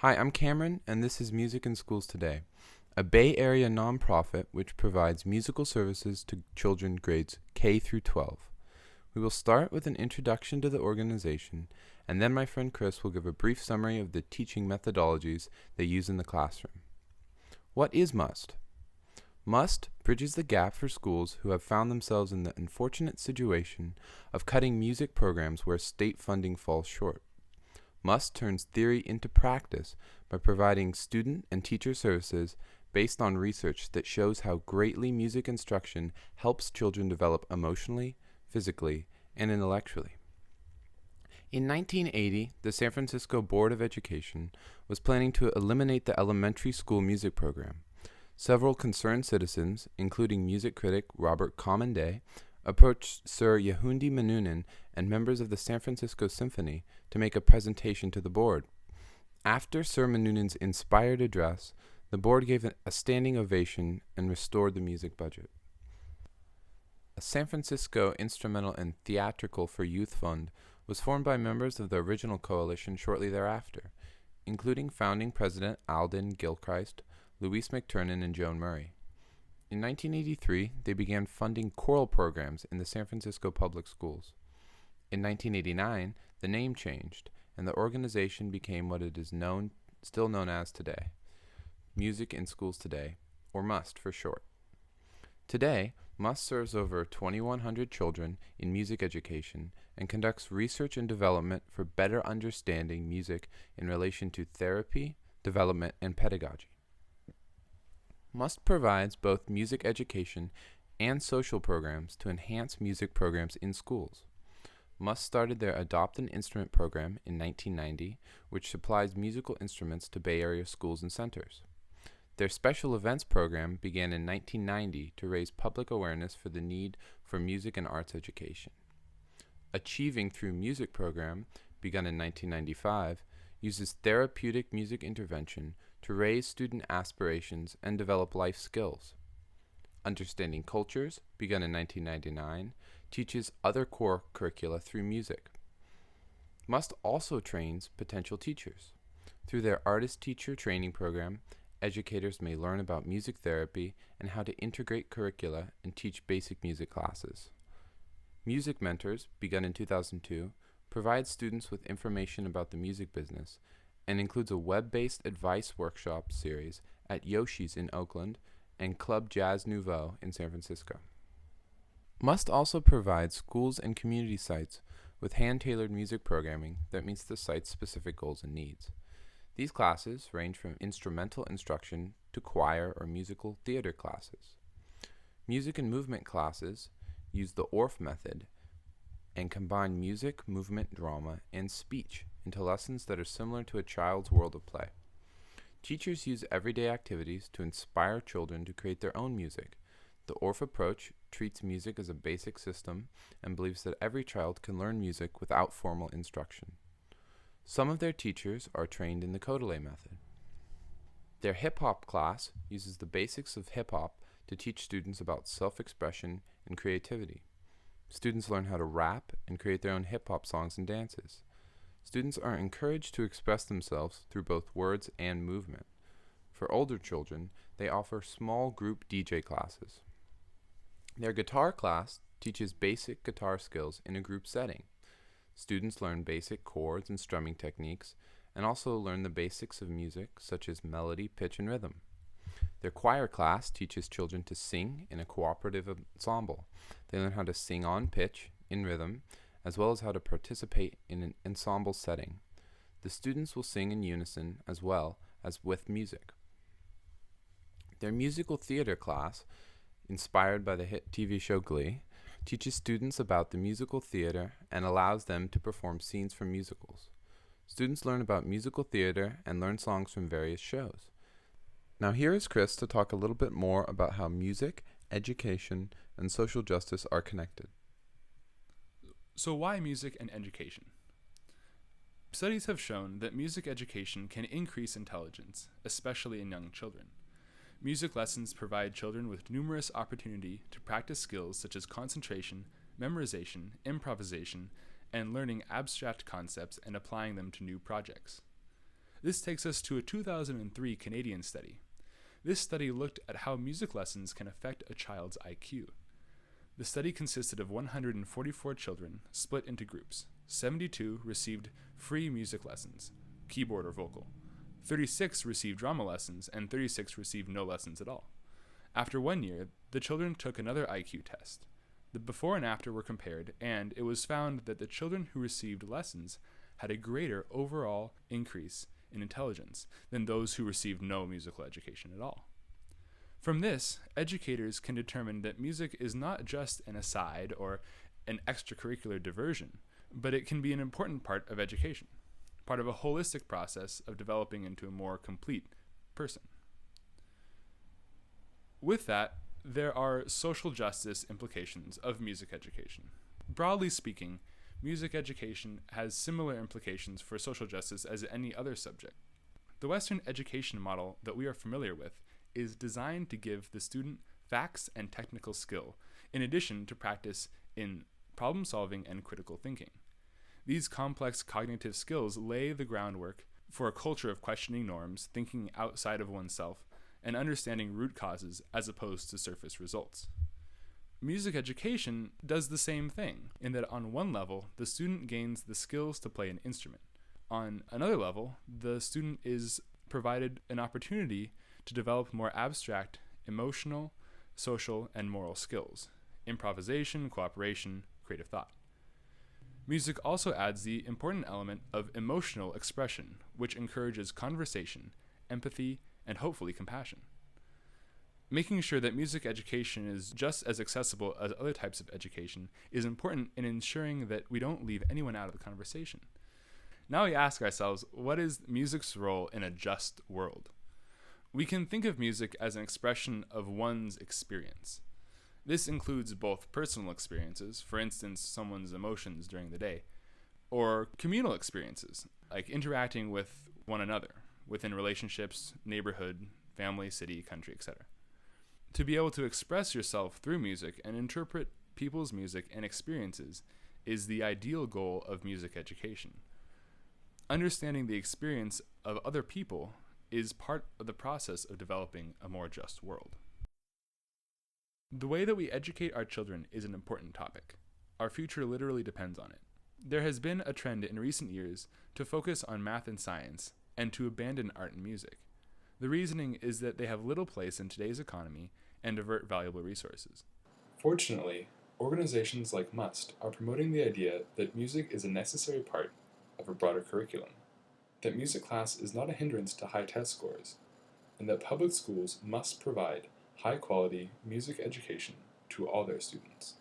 Hi, I'm Cameron, and this is Music in Schools Today, a Bay Area nonprofit which provides musical services to children grades K through 12. We will start with an introduction to the organization, and then my friend Chris will give a brief summary of the teaching methodologies they use in the classroom. What is MUST? MUST bridges the gap for schools who have found themselves in the unfortunate situation of cutting music programs where state funding falls short. MUST turns theory into practice by providing student and teacher services based on research that shows how greatly music instruction helps children develop emotionally, physically, and intellectually. In 1980, the San Francisco Board of Education was planning to eliminate the elementary school music program. Several concerned citizens, including music critic Robert Commanday, approached Sir Yehundi Menuhin and members of the San Francisco Symphony to make a presentation to the board. After Sir Menuhin's inspired address, the board gave a standing ovation and restored the music budget. A San Francisco Instrumental and Theatrical for Youth Fund was formed by members of the original coalition shortly thereafter, including founding President Alden Gilchrist, Louise McTurnan, and Joan Murray. In 1983, they began funding choral programs in the San Francisco public schools. In 1989, the name changed, and the organization became what it is still known as today, Music in Schools Today, or MUST for short. Today, MUST serves over 2,100 children in music education and conducts research and development for better understanding music in relation to therapy, development, and pedagogy. MUST provides both music education and social programs to enhance music programs in schools. MUST started their Adopt an Instrument program in 1990, which supplies musical instruments to Bay Area schools and centers. Their Special Events program began in 1990 to raise public awareness for the need for music and arts education. Achieving Through Music program, begun in 1995, uses therapeutic music intervention to raise student aspirations and develop life skills. Understanding Cultures, begun in 1999, teaches other core curricula through music. MUST also trains potential teachers. Through their Artist Teacher Training program, educators may learn about music therapy and how to integrate curricula and teach basic music classes. Music Mentors, begun in 2002, provides students with information about the music business and includes a web-based advice workshop series at Yoshi's in Oakland and Club Jazz Nouveau in San Francisco. MUST also provides schools and community sites with hand-tailored music programming that meets the site's specific goals and needs. These classes range from instrumental instruction to choir or musical theater classes. Music and movement classes use the ORF method and combine music, movement, drama, and speech into lessons that are similar to a child's world of play. Teachers use everyday activities to inspire children to create their own music. The ORF approach treats music as a basic system and believes that every child can learn music without formal instruction. Some of their teachers are trained in the Kodaly method. Their hip-hop class uses the basics of hip-hop to teach students about self-expression and creativity. Students learn how to rap and create their own hip-hop songs and dances. Students are encouraged to express themselves through both words and movement. For older children, they offer small group DJ classes. Their guitar class teaches basic guitar skills in a group setting. Students learn basic chords and strumming techniques and also learn the basics of music such as melody, pitch, and rhythm. Their choir class teaches children to sing in a cooperative ensemble. They learn how to sing on pitch, in rhythm, as well as how to participate in an ensemble setting. The students will sing in unison as well as with music. Their musical theater class, inspired by the hit TV show Glee, teaches students about the musical theater and allows them to perform scenes from musicals. Students learn about musical theater and learn songs from various shows. Now here is Chris to talk a little bit more about how music, education, and social justice are connected. So why music and education? Studies have shown that music education can increase intelligence, especially in young children. Music lessons provide children with numerous opportunity to practice skills such as concentration, memorization, improvisation, and learning abstract concepts and applying them to new projects. This takes us to a 2003 Canadian study. This study looked at how music lessons can affect a child's IQ. The study consisted of 144 children split into groups. 72 received free music lessons, keyboard or vocal. 36 received drama lessons, and 36 received no lessons at all. After 1 year, the children took another IQ test. The before and after were compared, and it was found that the children who received lessons had a greater overall increase in intelligence than those who received no musical education at all. From this, educators can determine that music is not just an aside or an extracurricular diversion, but it can be an important part of education, part of a holistic process of developing into a more complete person. With that, there are social justice implications of music education. Broadly speaking, music education has similar implications for social justice as any other subject. The Western education model that we are familiar with is designed to give the student facts and technical skill, in addition to practice in problem solving and critical thinking. These complex cognitive skills lay the groundwork for a culture of questioning norms, thinking outside of oneself, and understanding root causes as opposed to surface results. Music education does the same thing, in that on one level, the student gains the skills to play an instrument. On another level, the student is provided an opportunity to develop more abstract, emotional, social, and moral skills: improvisation, cooperation, creative thought. Music also adds the important element of emotional expression, which encourages conversation, empathy, and hopefully compassion. Making sure that music education is just as accessible as other types of education is important in ensuring that we don't leave anyone out of the conversation. Now we ask ourselves, what is music's role in a just world? We can think of music as an expression of one's experience. This includes both personal experiences, for instance, someone's emotions during the day, or communal experiences, like interacting with one another, within relationships, neighborhood, family, city, country, etc. To be able to express yourself through music and interpret people's music and experiences is the ideal goal of music education. Understanding the experience of other people is part of the process of developing a more just world. The way that we educate our children is an important topic. Our future literally depends on it. There has been a trend in recent years to focus on math and science and to abandon art and music. The reasoning is that they have little place in today's economy and divert valuable resources. Fortunately, organizations like MUST are promoting the idea that music is a necessary part of a broader curriculum, that music class is not a hindrance to high test scores, and that public schools must provide high-quality music education to all their students.